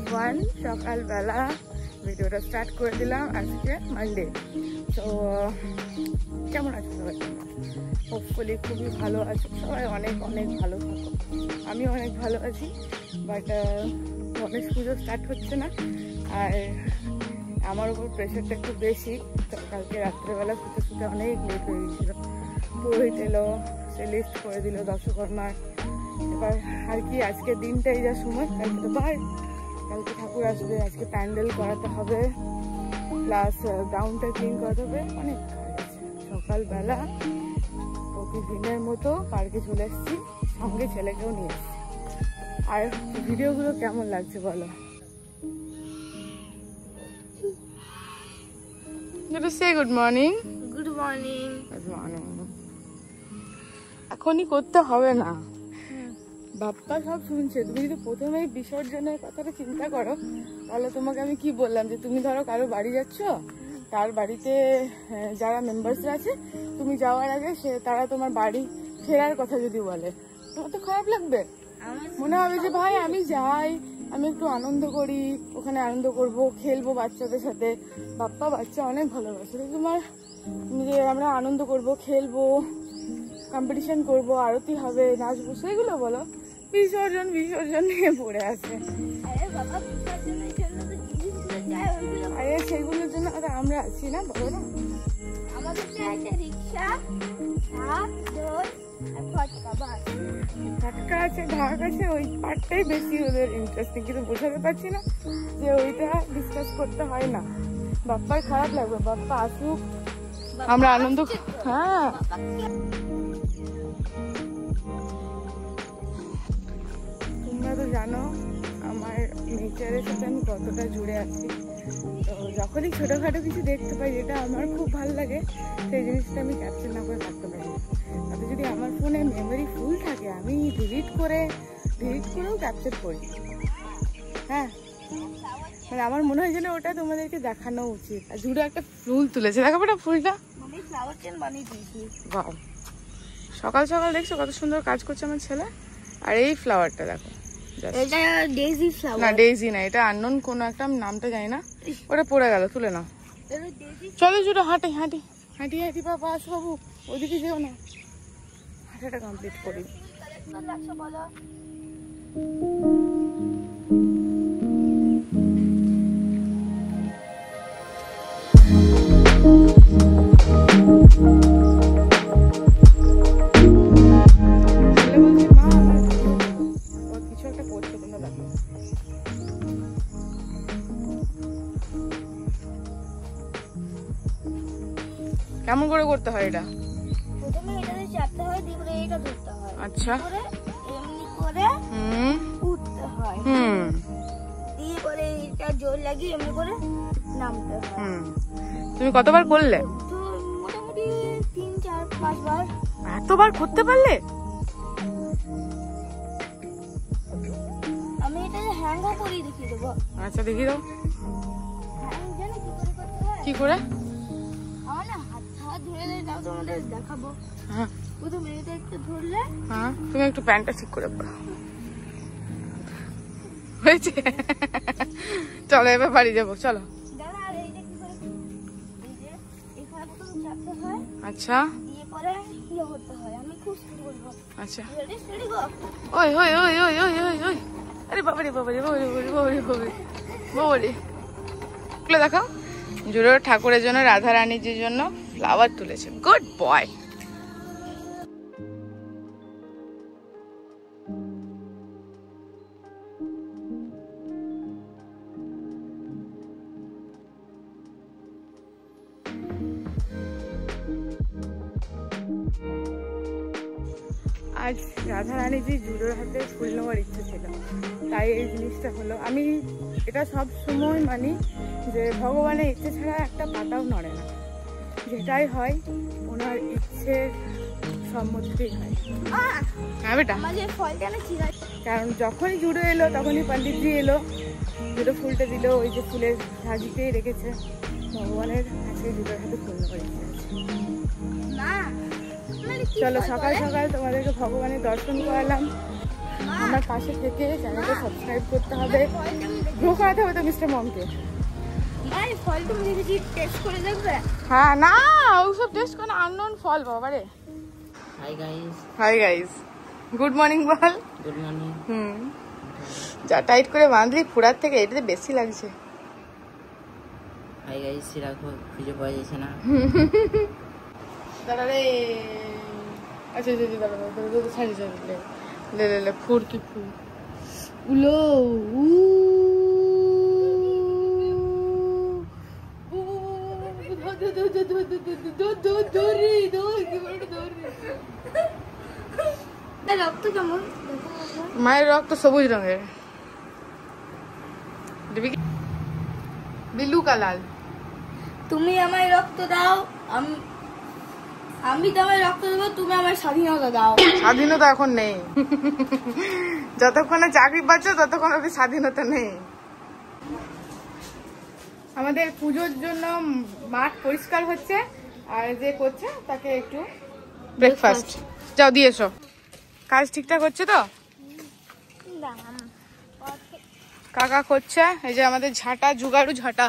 Everyone, সকালবেলা ভিডিওটা start করে দিলাম। আজকে মানডে। তো কেমন আছো সবাই? হোপফুলি খুবই ভালো আছো সবাই, অনেক অনেক ভালো থাকো। আমিও অনেক ভালো আছি, বাট গণেশ পুজো স্টার্ট হচ্ছে না, আর আমার উপর প্রেশারটা একটু বেশি। তো কালকে রাত্রেবেলা শুতে শুতে অনেক লেট হয়ে গেছিলো। পুরোহিত এলো, সে লিস্ট করে দিল দশকর্মার। এবার আর কি, আজকের দিনটাই যা সময়, কালকে তো বার, কালকে ঠাকুর আসবে, আজকে প্যান্ডেল করাতে হবে, প্লাস গ্রাউন্ডটা ক্লিন করাতে হবে, অনেক কাজ আছে। সকালবেলা প্রতিদিনের মতো পার্কে চলে এসেছি, সঙ্গে ছেলেকেও নিয়ে এসেছি। আর ভিডিওগুলো কেমন লাগছে বলো? সে good morning. Good morning. Good morning. এখনই করতে হবে না, বাপ্পা সব শুনছে। তুমি যদি প্রথমে বিসর্জনের কথাটা চিন্তা করো, তাহলে তোমাকে আমি কি বললাম যে তুমি ধরো কারো বাড়ি যাচ্ছ, তার বাড়িতে যারা মেম্বার্সরা আছে, তুমি যাওয়ার আগে তারা তোমার বাড়ি ফেরার কথা যদি বলে, তোমার তো খারাপ লাগবে। মনে হবে যে ভাই আমি যাই, আমি একটু আনন্দ করি, ওখানে আনন্দ করব, খেলবো বাচ্চাদের সাথে। বাপ্পা বাচ্চা অনেক ভালোবাসে, তোমার যে আমরা আনন্দ করব, খেলবো, কম্পিটিশন করবো, আরতি হবে, নাচবো, সেগুলো বলো। বিসর্জন বিসর্জন নিয়ে পড়ে আছে। আরে সেগুলোর জন্য আমরা আছি না, বলো না? ধাক্কা আছে, ঢাক আছে, ওই পার্টটাই বেশি ওদের ইন্টারেস্টিং, কিন্তু বোঝাতে পারছি না যে ওইটা ডিসকাস করতে হয় না। বাপ্পার খারাপ লাগবে, বাপ্পা আসুক, আমরা আনন্দ। হ্যাঁ, তোমরা তো জানো আমার নেচারের সাথে আমি কতটা জুড়ে আছি। তো যখনই ছোটোখাটো কিছু দেখতে পাই যেটা আমার খুব ভালো লাগে, সেই জিনিসটা আমি ক্যাপচার না করে থাকতে পারি না। তাতে যদি আমার ফোনে মেমোরি ফুল থাকে, আমি ডিলিট করেও ক্যাপচার করি। হ্যাঁ, মানে আমার মনে হয় যেন ওটা তোমাদেরকে দেখানো উচিত। আর জুড়ে একটা ফুল তুলেছে, দেখাবো না ফুলটা? বাহ, সকাল সকাল দেখছো কত সুন্দর কাজ করছে আমার ছেলে। আর এই ফ্লাওয়ারটা দেখো, এটা ডেইজি ফ্লাওয়ার। না ডেইজি না, এটা আননোন কোনো একটা, নামটা জানি না। ওটা পড়ে গেল, তুলে নাও। চলো জুড়ে হাঁটি হাঁটি হাঁটি হাঁটি, বাবা আসো বাবু, ওইদিকে যেও না, হাঁটাটা কমপ্লিট করি। কেমন করে করতে হয় এটা? প্রথমে এটাতে চাপতে হয়, তারপরে এটা ধরতে হয়। আচ্ছা, এমনি করে উঠতে হয়, দিয়ে পরে এটা জোর লাগিয়ে এমনি করে নামতে হয়। তুমি কতবার করলে? তো মোটামুটি 3, 4, 5 বার। এতবার করতে পারলে? আমি এটা হ্যাঙ্গও করে দেখিয়ে দেবো। আচ্ছা, দেখিয়ে দাও। আমি জানি কি করে করতে হয়। কি করে? আমার না হাত ধরে দাও, তোমাদের দেখাবো। হ্যাঁ, প্রথমে এটা একটু ধরলে। হ্যাঁ, তুমি একটু প্যান্টটা ঠিক করে পড়ো। হয়েছে? চলো এবার বাড়ি যাবো, চলো। আচ্ছা, আচ্ছা, ওই ওই ওই ওই ওই ওই ওই, আরে বাবারে বাবারে বাবারে বাবারে বাবারে বাবারে বাবারে, খুলে দেখাও। জুড়ো ঠাকুরের জন্য, রাধা রানীজির জন্য ফ্লাওয়ার তুলেছে। Good boy. আজ রাধা রানীজি জুড়োর হাতে ফুল নেওয়ার ইচ্ছে ছিল, তাই এই জিনিসটা হলো। আমি এটা সব সময় মানি যে ভগবানের ইচ্ছে ছাড়া একটা পাতাও নড়ে না, যেটাই হয় ওনার ইচ্ছের সম্মতিতেই হয়। হ্যাঁ বেটা, কারণ যখনই জুড়ো এলো তখনই পণ্ডিতজি এলো, জুড়ো ফুলটা দিল, ওই যে ফুলের সাজিতেই রেখেছে। ভগবানের আজকে জুড়োর হাতে ফুল নেওয়ার ইচ্ছে আছে। চলো সকাল সকাল তোমাদেরকে ভগবানের দর্শন করালাম। আমার পাশে থেকে চ্যানেলটা সাবস্ক্রাইব করতে হবে, গ্রো করাতে হবে তো মিস্টার মমকে। হ্যাঁ না ওসব টেস্ট করে আননোন ফল বাবারে। হাই গাইস, গুড মর্নিং বল। Good morning. যা টাইট করে বাঁধলি ফুরার থেকে এটাতে বেশি লাগছে। হাই গাইস, সেরকম খুঁজে পাওয়া যাচ্ছে না। দাঁড়া রে, আচ্ছা দাঁড়া ছাড়ি লে লে লে ফুর কি ফুর উলো উ মায়ের রক্ত সবুজ রঙের, বিলু কালাল। তুমি আমায় রক্ত দাও, আমি তোমায় রক্ত দেবো, তুমি আমার স্বাধীনতা দাও। স্বাধীনতা এখন নেই, যতক্ষণে চাকরি পাচ্ছ ততক্ষণ অব্দি স্বাধীনতা নেই। আমাদের পুজোর জন্য মাঠ পরিষ্কার হচ্ছে, আর যে করছে তাকে একটু ব্রেকফাস্ট যাও দিয়ে এসো। কাজ ঠিকঠাক হচ্ছে তো? কাকা করছে, এই যে আমাদের ঝাঁটা, জুগাড়ু ঝাঁটা।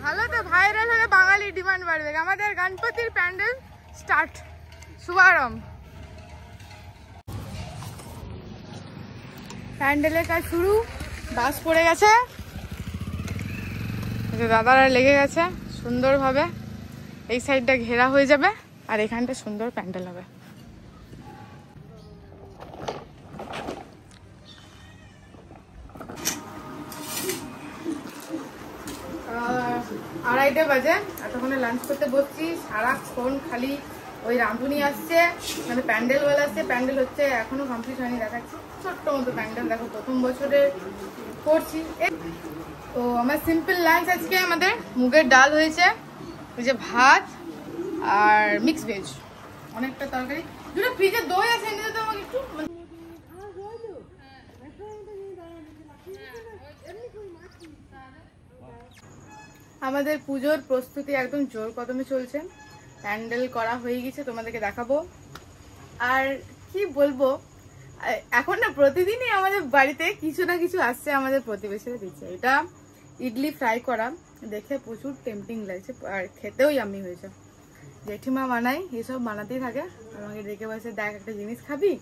ভালো তো, ভাইরাল হলে বাঙালি ডিমান্ড বাড়বে। আমাদের গণপতির প্যান্ডেল স্টার্ট, শুভারম্ভ। প্যান্ডেলের কাজ শুরু, বাস পড়ে গেছে, দাদারা লেগে গেছে সুন্দরভাবে। এই সাইডটা ঘেরা হয়ে যাবে আর এখানটা সুন্দর প্যান্ডেল হবে। আড়াইটে বাজে, এতক্ষণে লাঞ্চ করতে বসছি। সারাক্ষণ খালি ওই রাঁধুনি আসছে, মানে প্যান্ডেলওয়ালা আসছে, প্যান্ডেল হচ্ছে, এখনো কমপ্লিট হয়নি। দেখাচ্ছি ছোট্ট মতো প্যান্ডেল, দেখো প্রথম বছরে করছি। তো আমার সিম্পল লাঞ্চ আজকে আমাদের মুগের ডাল হয়েছে, ওই যে ভাত আর মিক্স ভেজ, অনেকটা তরকারি। দুটো ফ্রিজে দই আছে, এনে তো আমাকে একটু। আমাদের পুজোর প্রস্তুতি একদম জোর কদমে চলছে, প্যান্ডেল করা হয়ে গেছে, তোমাদেরকে দেখাবো। আর কি বলবো, এখন না প্রতিদিনই আমাদের বাড়িতে কিছু না কিছু আসছে, আমাদের প্রতিবেশীরা দিচ্ছে। এটা ইডলি ফ্রাই করা, দেখে প্রচুর টেম্পটিং লাগছে, আর খেতেও ইয়াম্মি হয়েছে। জেঠিমা বানাই, এসব বানাতেই থাকে, আমাকে ডেকে বসে, দেখ একটা জিনিস খাবি,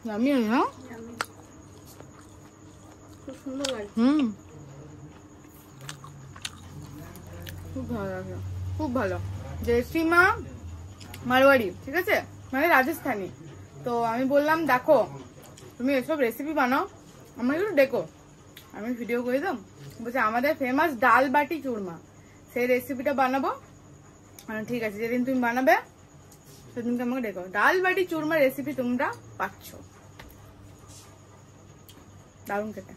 ইয়াম্মি হয় না? খুব সুন্দর লাগে, খুব ভালো লাগে, খুব ভালো। জেঠিমা মারওয়াড়ি, ঠিক আছে, মানে রাজস্থানী। তো আমি বললাম দেখো তুমি এসব রেসিপি বানাও, আমাকে একটু ডেকো, আমি ভিডিও করে দাম। বলছে আমাদের ফেমাস ডাল বাটি চুরমা, সেই রেসিপিটা বানাবো। ঠিক আছে, যেদিন তুমি বানাবে সেদিনকে আমাকে ডেকো। ডাল বাটি চুরমা রেসিপি তোমরা পাচ্ছ, দারুণ খেতে।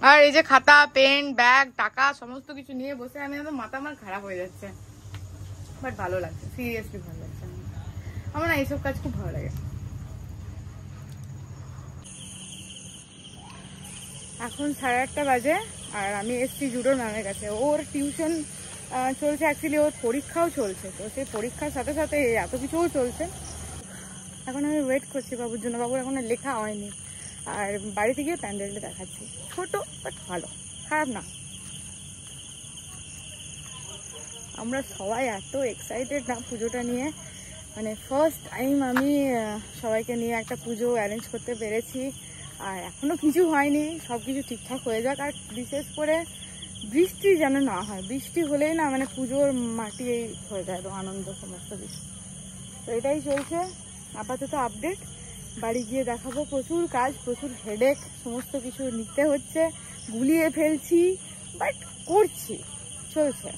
আর এই যে খাতা, পেন, ব্যাগ, টাকা সমস্ত কিছু নিয়ে বসে আমি, মাথা আমার খারাপ হয়ে যাচ্ছে, বাট ভালো লাগছে, সিরিয়াসলি ভালো লাগছে। আমার না এইসব কাজ খুব ভালো লাগে। এখন 8:30 বাজে, আর আমি এসছি জুডো ম্যামের কাছে। ওর টিউশন চলছে, অ্যাকচুয়ালি ওর পরীক্ষাও চলছে, তো সেই পরীক্ষার সাথে সাথে এত কিছুও চলছে। এখন আমি ওয়েট করছি বাবুর জন্য, বাবুর এখন লেখা হয়নি। আর বাড়িতে গিয়ে প্যান্ডেলটা দেখাচ্ছি, ছোট বাট ভালো, খারাপ না। আমরা সবাই এত এক্সাইটেড না পুজোটা নিয়ে, মানে ফার্স্ট টাইম আমি সবাইকে নিয়ে একটা পুজো অ্যারেঞ্জ করতে পেরেছি। আর এখনো কিছু হয়নি, সব কিছু ঠিকঠাক হয়ে যাক। আর বিশেষ করে বৃষ্টি যেন না হয়, বৃষ্টি হলেই না মানে পুজোর মাটি হয়ে যায়, আনন্দ সমস্ত কিছু। তো এটাই চলছে আপাতত আপডেট। বাড়ি গিয়ে দেখাবো, প্রচুর কাজ, প্রচুর হেডেক, সমস্ত কিছু নিতে হচ্ছে, গুলিয়ে ফেলছি, বাট করছি, চলছে।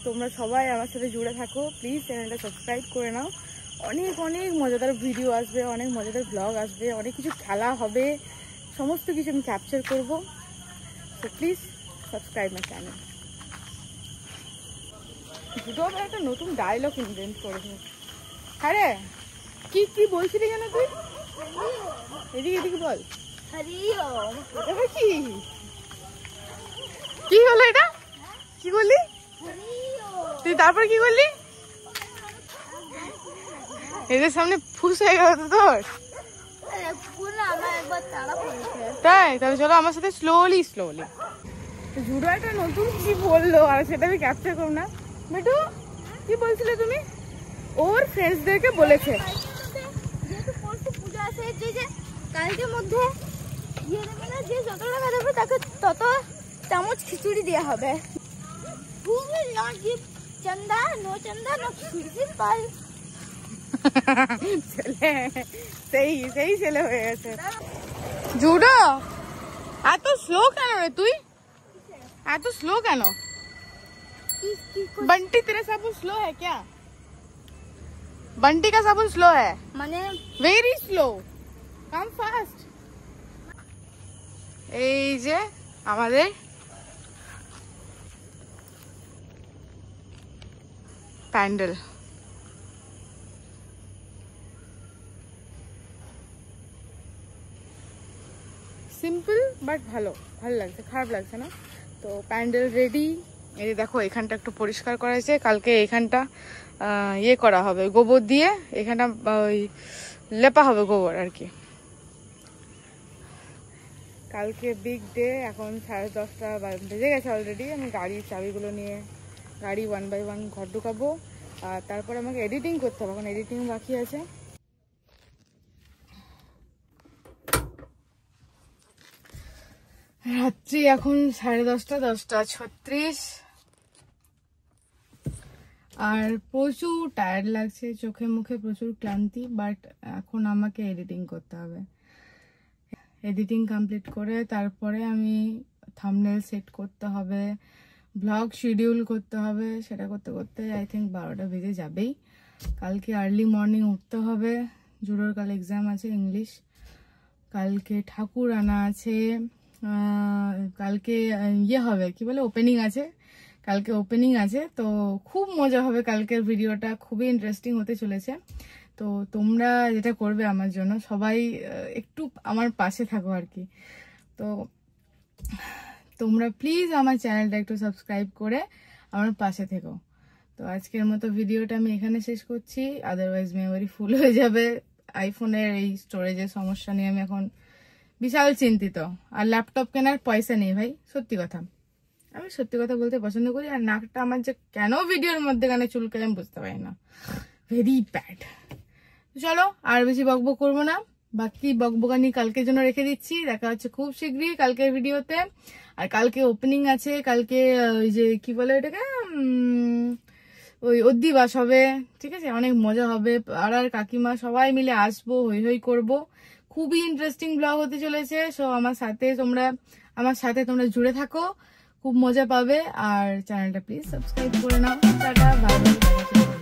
তোমরা সবাই আমার সাথে জুড়ে থাকো, প্লিজ চ্যানেলটা সাবস্ক্রাইব করে নাও। অনেক অনেক মজাদার ভিডিও আসবে, অনেক মজাদার ব্লগ আসবে, অনেক কিছু খেলা হবে, সমস্ত কিছু আমি ক্যাপচার করবো। তো প্লিজ সাবস্ক্রাইব মাই চ্যানেল। দুটো আবার একটা নতুন ডায়লগ ইনভেন্ট করেছে। হ্যাঁ রে, কি কি বলছিলি যেন তুই? এদিকে এদিকে বল। কি কি হলো এটা? কি করলি তুই? তারপর কি করলি? এদের সামনে ফুস হয়ে গেল তো তোর? তাই? তাহলে চলো আমার সাথে স্লোলি স্লোলি। জুডো একটা নতুন কি বললো আর সেটা আমি ক্যাপচার করব না। মিঠু কি বলছিলে তুমি? ওর ফ্রেন্ডসদেরকে বলেছে যেহেতু পরশু পূজা আছে, যে কালকের মধ্যে যে যত টাকা দেবে তাকে তত চামচ খিচুড়ি দেওয়া হবে। চন্দা নো চন্দা নো খিচুড়ি পাই। সেই ছেলে হয়ে গেছে। জুডো এত স্লো কেন রে তুই? এত স্লো কেন? बंटी तेरा साबुन स्लो है क्या? बंटी का साबुन स्लो है মানে वेरी स्लो कम फास्ट। এই যে আমাদের প্যান্ডেল। সিম্পল বাট ভালো লাগছে, খারাপ লাগছে না। তো প্যান্ডেল রেডি। এই দেখো এখানটা একটু পরিষ্কার করা হয়েছে, কালকে এখানটা ইয়ে করা হবে গোবর দিয়ে, এখানটা ওই লেপা হবে গোবর আর কি। কালকে বিগ ডে। এখন 10:30 বেজে গেছে অলরেডি। আমি গাড়ির চাবিগুলো নিয়ে গাড়ি 1 by 1 ঘর ঢুকাবো। আর তারপর আমাকে এডিটিং করতে হবে, এখন এডিটিং বাকি আছে। রাত্রি এখন 10:30, 10:36। আর প্রচুর টায়ার্ড লাগছে, চোখে মুখে প্রচুর ক্লান্তি। বাট এখন আমাকে এডিটিং করতে হবে। এডিটিং কমপ্লিট করে তারপরে আমি থাম্বনেল সেট করতে হবে, ব্লগ শিডিউল করতে হবে। সেটা করতে করতে আই থিঙ্ক 12টা বেজে যাবেই। কালকে আর্লি মর্নিং উঠতে হবে। জুডোর কাল এক্সাম আছে ইংলিশ। কালকে ঠাকুর আনা আছে। কালকে ইয়ে হবে কি বলে ওপেনিং আছে। কালকে ওপেনিং আছে, তো খুব মজা হবে। কালকের ভিডিওটা খুবই ইন্টারেস্টিং হতে চলেছে। তো তোমরা যেটা করবে আমার জন্য, সবাই একটু আমার পাশে থাকো আর কি। তো তোমরা প্লিজ আমার চ্যানেলটা একটু সাবস্ক্রাইব করে আমার পাশে থেকো। তো আজকের মতো ভিডিওটা আমি এখানে শেষ করছি, আদারওয়াইজ মেমোরি ফুল হয়ে যাবে। আইফোনের এই স্টোরেজের সমস্যা নিয়ে আমি এখন বিশাল চিন্তিত। আর ল্যাপটপ কেনার পয়সা নেই ভাই, সত্যি কথা। আমি সত্যি কথা বলতে পছন্দ করি। আর নাকটা আমার যে কেন ভিডিওর মধ্যে গানে চুলকায় আমি বুঝতে পারি না, ভেরি ব্যাড। চলো আর বেশি বকবক করবো না, বাকি বকবকানি কালকের জন্য রেখে দিচ্ছি। দেখা হচ্ছে খুব শীঘ্রই কালকের ভিডিওতে। আর কালকে ওপেনিং আছে, কালকে ওই যে কি বলে ওটাকে ওই অধিবাস হবে, ঠিক আছে? অনেক মজা হবে। আর কাকিমা সবাই মিলে আসবো, হই হই করবো। খুবই ইন্টারেস্টিং ব্লগ হতে চলেছে। সো আমার সাথে তোমরা জুড়ে থাকো, খুব মজা পাবে। আর চ্যানেলটা প্লিজ সাবস্ক্রাইব করে নাও। Tata, bye bye.